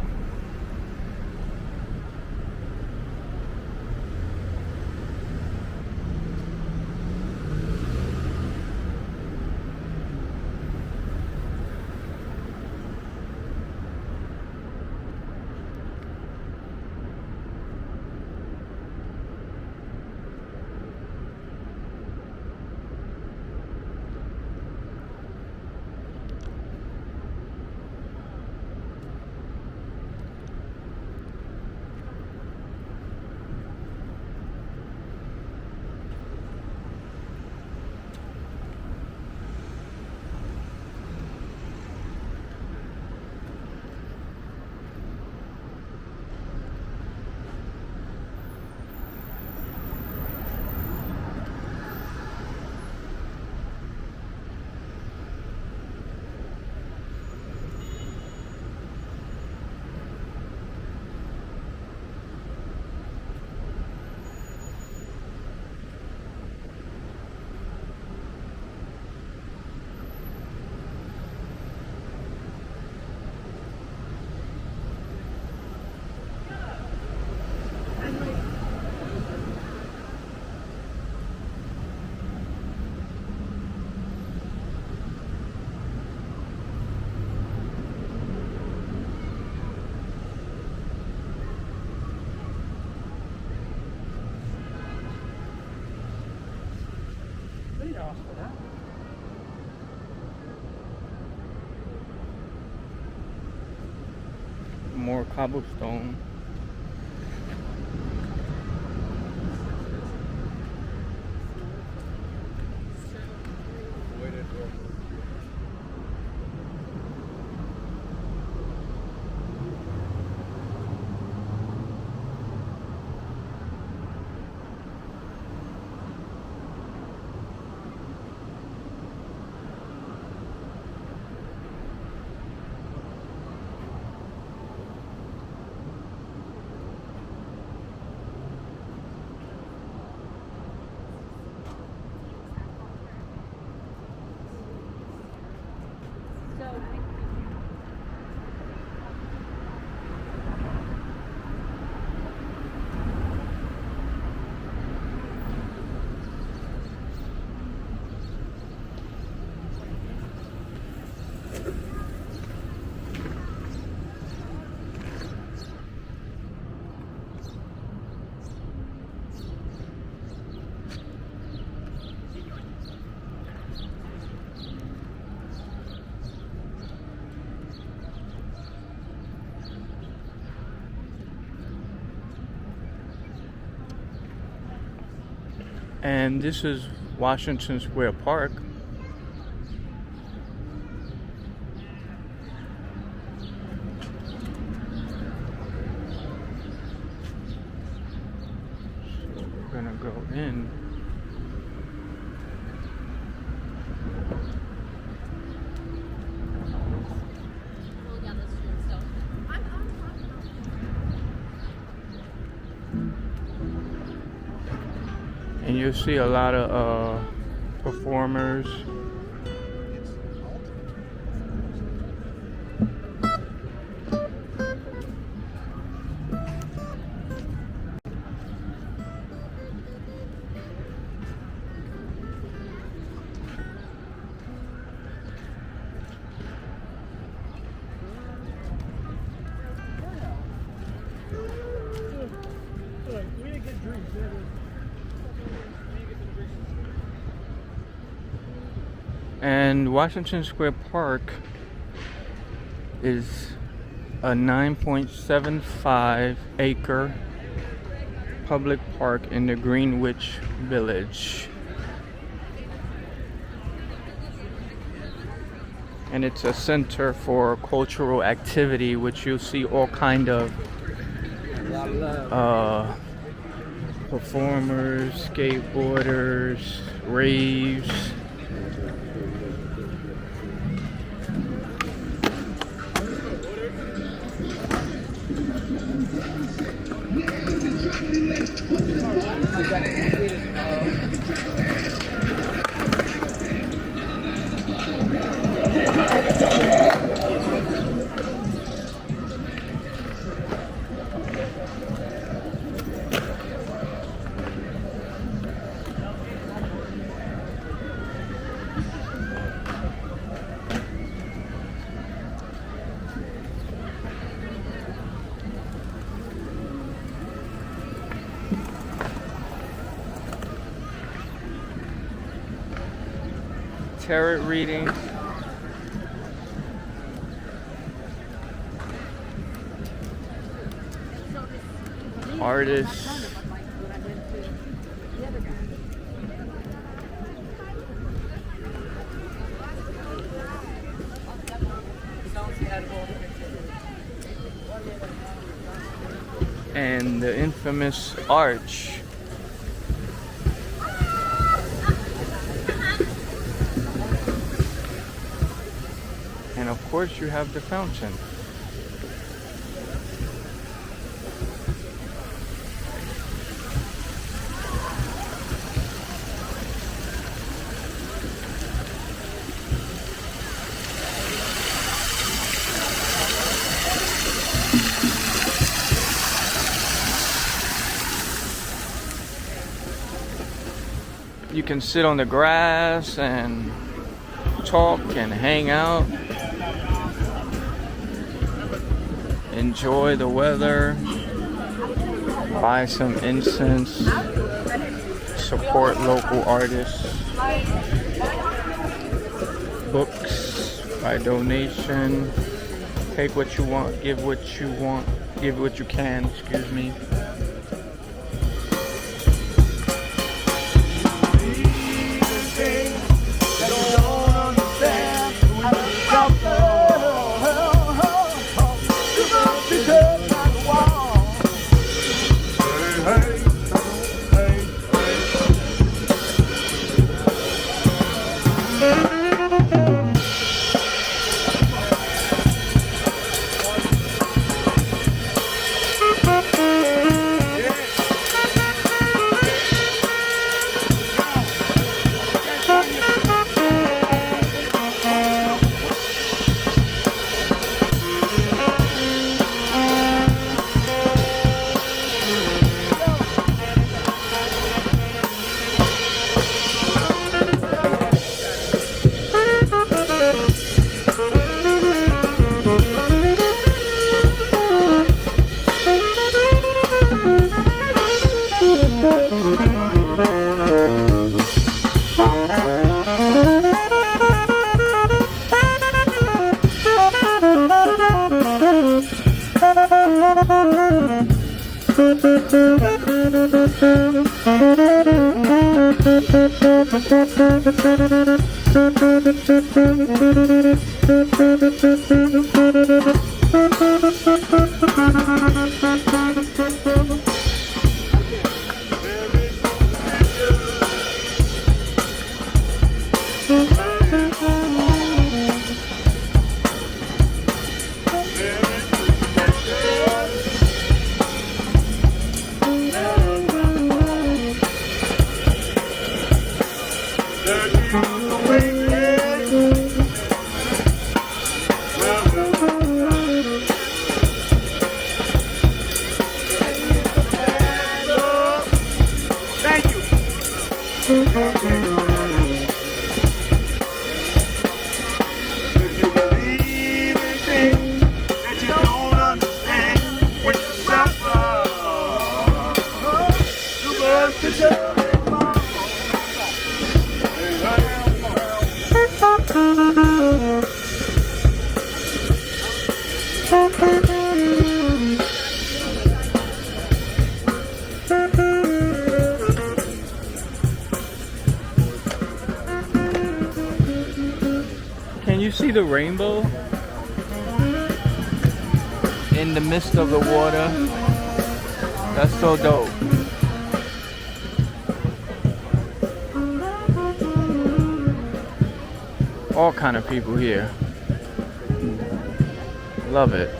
More cobblestone. And this is Washington Square Park. So we're gonna go in. And you'll see a lot of performers. And Washington Square Park is a 9.75 acre public park in the Greenwich Village. And it's a center for cultural activity, which you'll see all kind of performers, skateboarders, raves. Tarot readings. Artists. And the infamous arch. And of course you have the fountain. You can sit on the grass and talk and hang out. Enjoy the weather. Buy some incense. Support local artists. Books by donation. Take what you want, give what you want, give what you can, excuse me. you see the rainbow in the midst of the water? That's so dope. All kind of people here. Love it.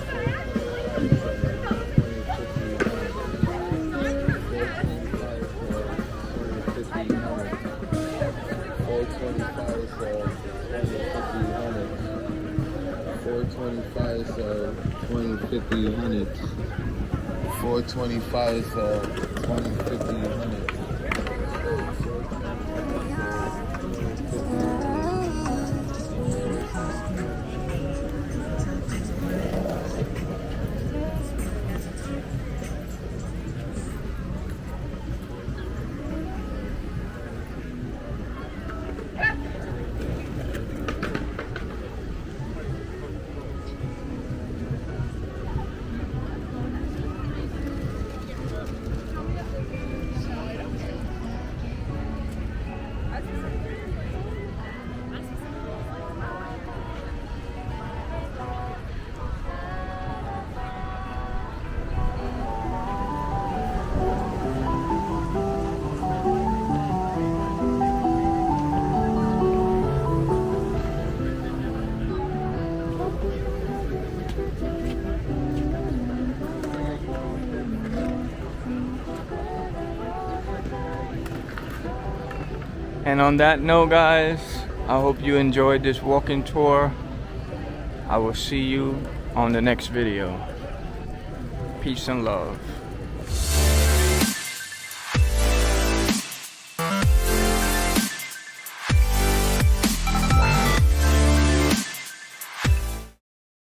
And on that note, guys, I hope you enjoyed this walking tour. I will see you on the next video. Peace and love.